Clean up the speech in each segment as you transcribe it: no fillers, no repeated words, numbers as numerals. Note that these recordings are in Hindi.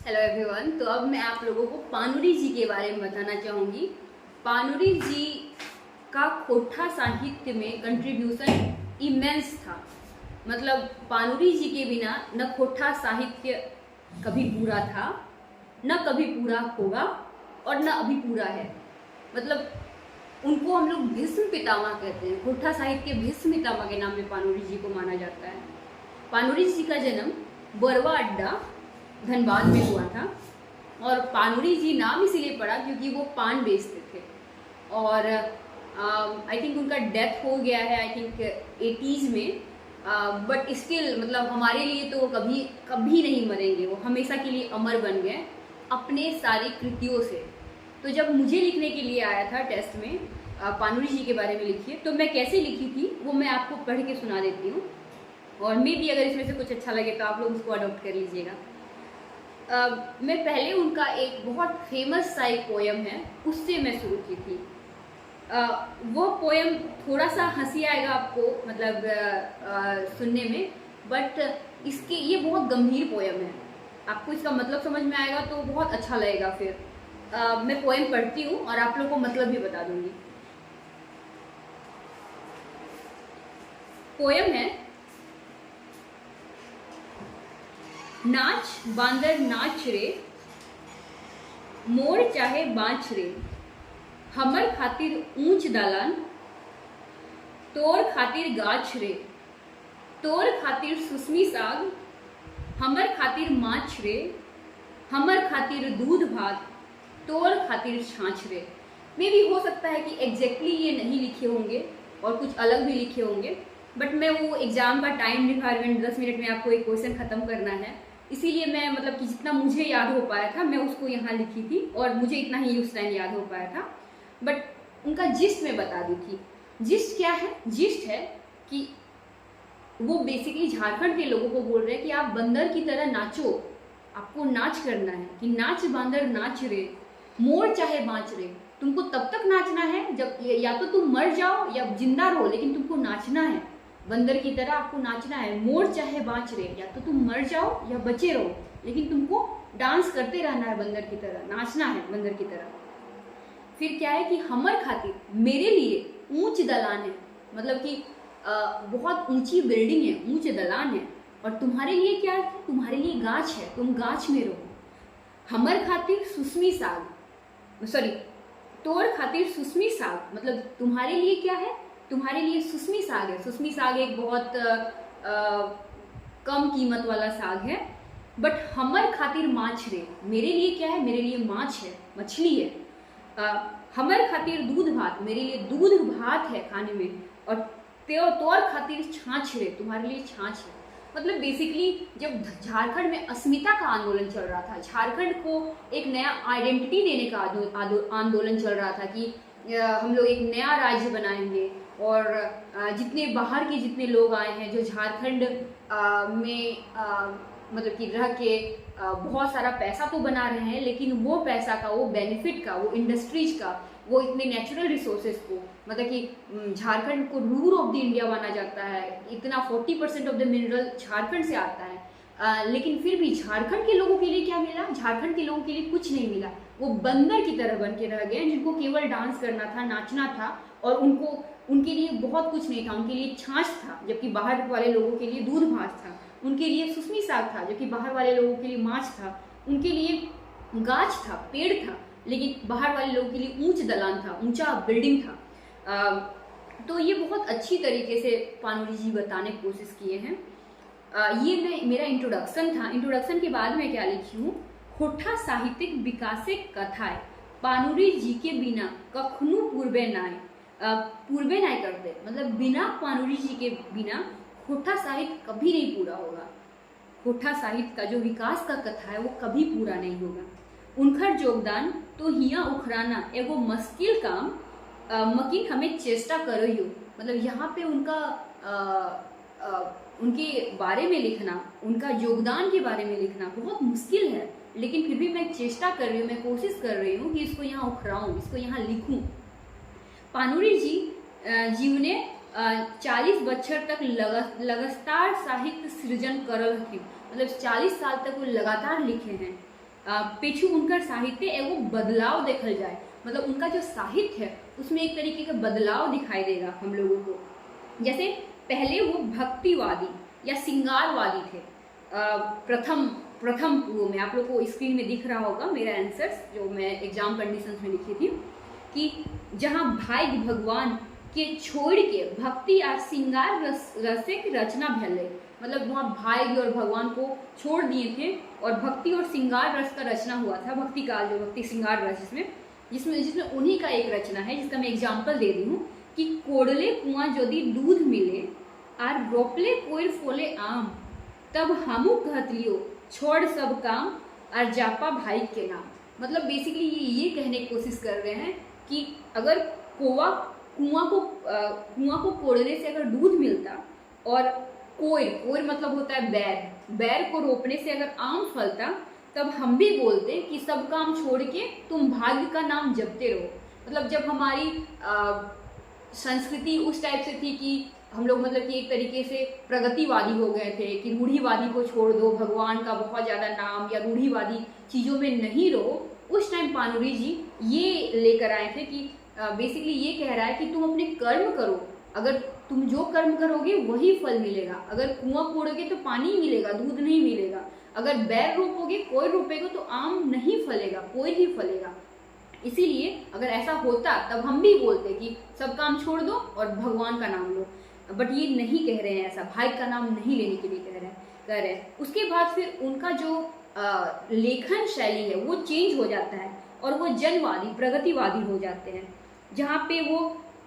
Hello everyone. तो अब मैं आप लोगों को पानुरी जी के बारे में बताना चाहूँगी। पानुरी जी का खोटा साहित्य में कंट्रीब्यूशन इमेंस था। मतलब पानुरी जी के बिना न खोटा साहित्य कभी पूरा था, न कभी पूरा होगा और न अभी पूरा है। मतलब उनको हम लोग भीष्म पितामह कहते हैं। खोटा साहित्य भीष्म पितामह के नाम में पानुरी जी को माना जाता है। पानुरी जी का जन्म बरवा अड्डा धनबाद में हुआ था और पानुरी जी नाम इसीलिए पड़ा क्योंकि वो पान बेचते थे। और आई थिंक उनका डेथ हो गया है, आई थिंक 80s में। बट स्टिल मतलब हमारे लिए तो वो कभी कभी नहीं मरेंगे, वो हमेशा के लिए अमर बन गए अपने सारी कृतियों से। तो जब मुझे लिखने के लिए आया था टेस्ट में पानुरी जी के बारे में लिखिए, तो मैं कैसे लिखी थी वो मैं आपको पढ़ के सुना देती हूँ, और मे भी अगर इसमें से कुछ अच्छा लगे तो आप लोग उसको अडॉप्ट कर लीजिएगा। मैं पहले उनका एक बहुत फेमस सा एक पोयम है, उससे मैं शुरू की थी। वो पोयम थोड़ा सा हंसी आएगा आपको मतलब सुनने में, बट इसके ये बहुत गंभीर पोयम है। आपको इसका मतलब समझ में आएगा तो बहुत अच्छा लगेगा। फिर मैं पोयम पढ़ती हूँ और आप लोग को मतलब भी बता दूंगी। पोयम है, नाच बांदर नाच रे, मोर चाहे बाँच रे, हमर खातिर ऊंच दालान, तोर खातिर गाछ रे, तोर खातिर सुसमी साग, हमर खातिर माछ रे, हमर खातिर दूध भात, तोर खातिर छाछ रे। मे भी हो सकता है कि एग्जैक्टली ये नहीं लिखे होंगे और कुछ अलग भी लिखे होंगे, बट मैं वो एग्जाम का टाइम रिक्वायरमेंट 10 मिनट में आपको एक क्वेश्चन खत्म करना है, इसीलिए मैं मतलब कि जितना मुझे याद हो पाया था मैं उसको यहाँ लिखी थी और मुझे इतना ही उस टाइम याद हो पाया था। बट उनका जिस्ट में बता दी थी। जिस्ट क्या है? जिस्ट है कि वो बेसिकली झारखंड के लोगों को बोल रहे हैं कि आप बंदर की तरह नाचो, आपको नाच करना है कि नाच बांदर नाच रे, मोर चाहे बाँच रे। तुमको तब तक नाचना है जब या तो तुम मर जाओ या जिंदा रहो, लेकिन तुमको नाचना है बंदर की तरह, आपको नाचना है। मोर चाहे बाँच रे, या तो तुम मर जाओ या बचे रहो, लेकिन तुमको डांस करते रहना है बंदर की तरह, नाचना है बंदर की तरह। फिर क्या है कि हमर खातिर, मेरे लिए ऊंच दलान है, मतलब कि बहुत ऊंची बिल्डिंग है, ऊंच दलान है। और तुम्हारे लिए क्या है? तुम्हारे लिए गाछ है, तुम गाछ में रहो। हमर खातिर सुसमी साग, सॉरी, तोर खातिर सुसमी साग, मतलब तुम्हारे लिए क्या है? तुम्हारे लिए सुसमी साग है। सुसमी साग एक बहुत कम कीमत वाला साग है। बट हमर खातिर माछ रे, मेरे लिए क्या है? मेरे लिए माछ है, मछली है। हमर खातिर दूध भात, मेरे लिए दूध भात है खाने में। और तोर खातिर छाछ रे, तुम्हारे लिए छाछ है। मतलब बेसिकली जब झारखंड में अस्मिता का आंदोलन चल रहा था, झारखंड को एक नया आइडेंटिटी देने का आंदोलन चल रहा था कि हम लोग एक नया राज्य बनाएंगे, और जितने बाहर के जितने लोग आए हैं जो झारखंड में मतलब कि रह के बहुत सारा पैसा तो बना रहे हैं, लेकिन वो पैसा का, वो बेनिफिट का, वो इंडस्ट्रीज का, वो इतने नेचुरल रिसोर्सेज को, मतलब कि झारखंड को रूर ऑफ द इंडिया माना जाता है, इतना 40% ऑफ द मिनरल झारखंड से आता है। लेकिन फिर भी झारखंड के लोगों के लिए क्या मिला? झारखंड के लोगों के लिए कुछ नहीं मिला। वो बंदर की तरह बन के रह गए जिनको केवल डांस करना था, नाचना था, और उनके लिए बहुत कुछ नहीं था। उनके लिए छाछ था, जबकि बाहर वाले लोगों के लिए दूध भात था। उनके लिए सुसमी साग था, जबकि बाहर वाले लोगों के लिए माछ था। उनके लिए गाछ था, पेड़ था, लेकिन बाहर वाले लोगों के लिए ऊंच दलान था, ऊंचा बिल्डिंग था। तो ये बहुत अच्छी तरीके से पानुरी जी बताने की कोशिश किए हैं। ये मेरा इंट्रोडक्शन था। इंट्रोडक्शन के बाद मैं क्या लिखी हूँ? खोटा साहित्यिक विकासे कथाएं पानुरी जी के बिना कखनु पूर्वे नाय। पूर्वे नाय करते, मतलब बिना पानुरी जी के बिना खोटा साहित्य कभी नहीं पूरा होगा। खोटा साहित्य का जो विकास का कथा है वो कभी पूरा नहीं होगा। उनकर योगदान तो हिया उखराना एगो मुश्किल काम, मकिन हमें चेष्टा करो यो। मतलब यहाँ पे उनके बारे में लिखना, उनका योगदान के बारे में लिखना बहुत मुश्किल है, लेकिन फिर भी मैं चेष्टा कर रही हूँ, मैं कोशिश कर रही हूँ कि इसको यहाँ उखराऊँ, इसको यहाँ लिखूँ। पानुरी जी ने 40 बच्चर तक लगातार साहित्य सृजन करल थे, मतलब 40 साल तक वो लगातार लिखे हैं। पेछु उनका साहित्य एगो बदलाव देखल जाए, मतलब उनका जो साहित्य है उसमें एक तरीके का बदलाव दिखाई देगा हम लोगों को। जैसे पहले वो भक्तिवादी या सिंगारवादी थे। प्रथम वो में आप लोग को स्क्रीन में दिख रहा होगा मेरा आंसर्स जो मैं एग्जाम कंडीशंस में लिखी थी कि जहाँ भाग्य भगवान के छोड़ के भक्ति और श्रृंगार रस की रचना भले, मतलब वहाँ भाग्य और भगवान को छोड़ दिए थे और भक्ति और श्रृंगार रस का रचना हुआ था, भक्ति काल जो भक्ति श्रृंगार रस जिसमें उन्हीं का एक रचना है जिसका मैं एग्जाम्पल दे दी हूँ कि कोडले कुआं यदि दूध मिले आर रोपले कोई फोले आम तब हमू कहत लियो छोड़ सब काम और जापा भाई के नाम। मतलब बेसिकली ये कहने की कोशिश कर रहे हैं कि अगर कुआं को कोड़ने से अगर दूध मिलता और कोयर मतलब होता है बैर को रोपने से अगर आम फलता तब हम भी बोलते कि सब काम छोड़ के तुम भाग्य का नाम जपते रहो। मतलब जब हमारी संस्कृति उस टाइप से थी कि हम लोग मतलब कि एक तरीके से प्रगतिवादी हो गए थे कि रूढ़िवादी को छोड़ दो, भगवान का बहुत ज़्यादा नाम या रूढ़िवादी चीज़ों में नहीं रहो, उस टाइम पाणुरी जी ये लेकर आए थे कि बेसिकली ये कह रहा है कि तुम अपने कर्म करो, अगर तुम जो कर्म करोगे वही फल मिलेगा। अगर कुआं कोड़ोगे तो पानी ही मिलेगा, दूध नहीं मिलेगा। अगर बैर रोपोगे कोई रोपेगा तो आम नहीं फलेगा, कोई ही फलेगा। इसीलिए अगर ऐसा होता तब हम भी बोलते कि सब काम छोड़ दो और भगवान का नाम लो, बट ये नहीं कह रहे हैं, ऐसा भाग्य का नाम नहीं लेने के लिए कह रहे हैं। उसके बाद फिर उनका जो लेखन शैली है वो चेंज हो जाता है और वो जनवादी प्रगतिवादी हो जाते हैं, जहाँ पे वो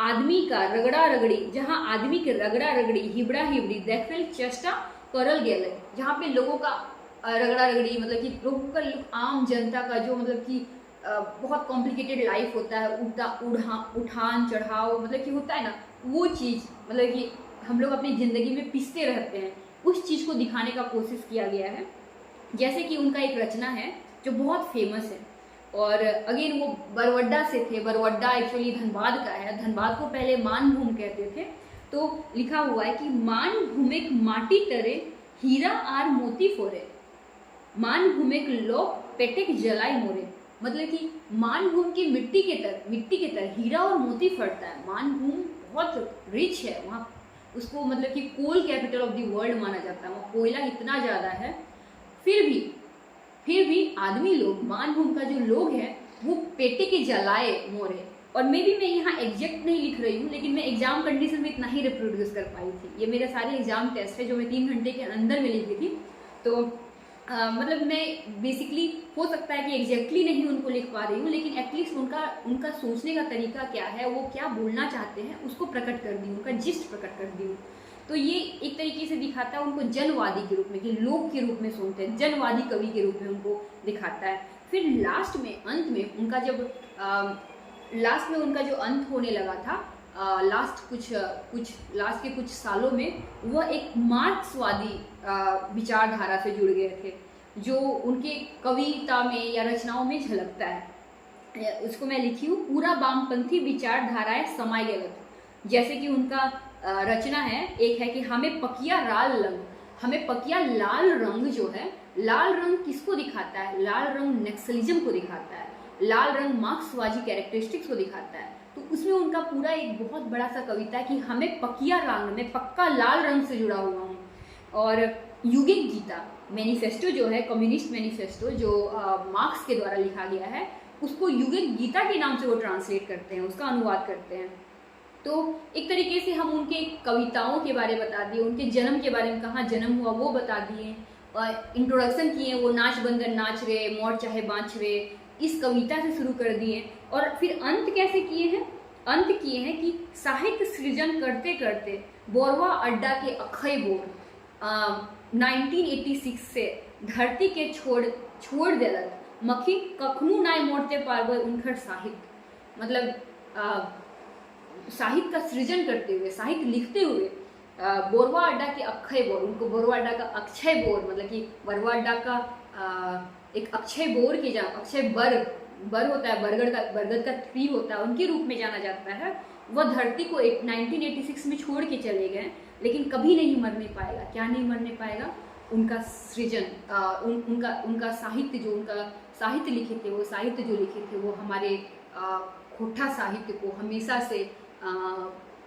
आदमी का रगड़ा रगड़ी, जहाँ आदमी के रगड़ा रगड़ी हिबड़ा हिबड़ी देखल चेष्टा करल गेल, जहाँ पे लोगों का रगड़ा रगड़ी मतलब कि लोगों का आम जनता का जो मतलब कि बहुत कॉम्प्लिकेटेड लाइफ होता है, उठान चढ़ाव मतलब कि होता है ना, वो चीज़ मतलब कि हम लोग अपनी ज़िंदगी में पिसते रहते हैं, उस चीज़ को दिखाने का कोशिश किया गया है। जैसे कि उनका एक रचना है जो बहुत फेमस है और अगेन वो बरवड्डा से थे। बरवड्डा एक्चुअली धनबाद का है, धनबाद को पहले मानभूम कहते थे। तो लिखा हुआ है कि मानभूमिक माटी तरे हीरा आर मोती फोरे, मानभूमिक लोक पेटेक जलाई मोरे। मतलब कि मानभूम की मिट्टी के तरह हीरा और मोती फटता है। मानभूम बहुत रिच है, वहाँ उसको मतलब कि कोल कैपिटल ऑफ द वर्ल्ड माना जाता है, वहाँ कोयला इतना ज़्यादा है। फिर भी आदमी लोग, मानभूम का जो लोग हैं वो पेटे के जलाए मोरे। और मैं यहाँ एग्जैक्ट नहीं लिख रही हूँ, लेकिन मैं एग्जाम कंडीशन में इतना ही रिप्रोड्यूस कर पाई थी। ये मेरे सारे एग्जाम टेस्ट है जो मैं 3 घंटे के अंदर में लिखी थी। तो मतलब मैं बेसिकली हो सकता है कि एग्जैक्टली नहीं उनको लिख पा रही हूँ, लेकिन एटलीस्ट उनका सोचने का तरीका क्या है, वो क्या बोलना चाहते हैं उसको प्रकट कर दी, उनका जिस्ट प्रकट कर दी हूँ। तो ये एक तरीके से दिखाता है उनको जनवादी के रूप में, कि लोक के रूप में सुनते हैं, जनवादी कवि के रूप में उनको दिखाता है। फिर लास्ट में अंत में उनका जब लास्ट में उनका जो अंत होने लगा था, लास्ट के कुछ सालों में वह एक मार्क्सवादी विचारधारा से जुड़ गए थे, जो उनके कविता में या रचनाओं में झलकता है। उसको मैं लिखी हूँ, पूरा वामपंथी विचारधाराएं समाई गलत। जैसे कि उनका रचना है, एक है कि हमें पकिया लाल रंग जो है, लाल रंग किसको दिखाता है? लाल रंग नक्सलिज्म को दिखाता है, लाल रंग मार्क्सवादी कैरेक्टरिस्टिक्स को दिखाता है। तो उसमें उनका पूरा एक बहुत बड़ा सा कविता है कि हमें पकिया लाल, मैं पक्का लाल रंग से जुड़ा हुआ हूँ। और युगिक गीता मैनिफेस्टो जो है, कम्युनिस्ट मैनिफेस्टो जो मार्क्स के द्वारा लिखा गया है, उसको युगिक गीता के नाम से वो ट्रांसलेट करते हैं, उसका अनुवाद करते हैं। तो एक तरीके से हम उनके कविताओं के बारे में बता दिए, उनके जन्म के बारे में, कहाँ जन्म हुआ वो बता दिए, और इंट्रोडक्शन किए, वो नाच बंदर नाच रे मोर चाहे बाँच रे, इस कविता से शुरू कर दिए। और फिर अंत कैसे किए हैं? अंत किए हैं कि साहित्य सृजन करते करते बोरवा अड्डा के अखय बोर 1986 से धरती के छोड़ देलत, मखी कखनू नाय मोड़ते पारबे उनकर साहित्य। मतलब साहित्य का सृजन करते हुए, साहित्य लिखते हुए बोरवा अड्डा के अक्षय बोर, उनको बोरवा अड्डा का अक्षय बोर, मतलब कि बोरवा अड्डा का एक अक्षय बोर के अक्षय बर होता है, बरगद का ट्री होता है, उनके रूप में जाना जाता है। वह धरती को 1986 में छोड़ के चले गए, लेकिन कभी नहीं मरने पाएगा। क्या नहीं मरने पाएगा? उनका सृजन, उनका साहित्य, जो उनका साहित्य लिखे थे, वो साहित्य जो लिखे थे वो हमारे खोटा साहित्य को हमेशा से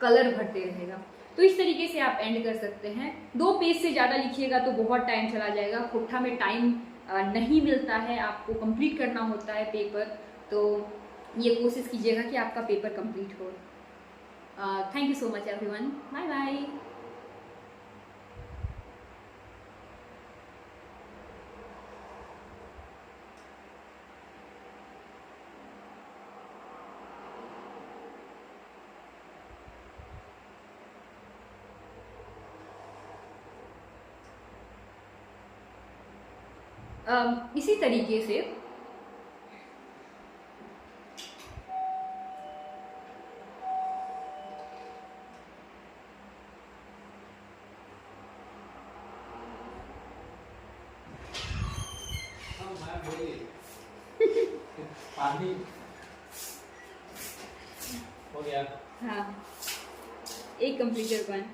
कलर भरते रहेगा। तो इस तरीके से आप एंड कर सकते हैं। 2 पेज से ज़्यादा लिखिएगा तो बहुत टाइम चला जाएगा। खोटा में टाइम नहीं मिलता है, आपको कंप्लीट करना होता है पेपर, तो ये कोशिश कीजिएगा कि आपका पेपर कंप्लीट हो। Thank you so much everyone, bye bye. इसी तरीके से पानी हो गया। हाँ, एक कंप्लीटर 1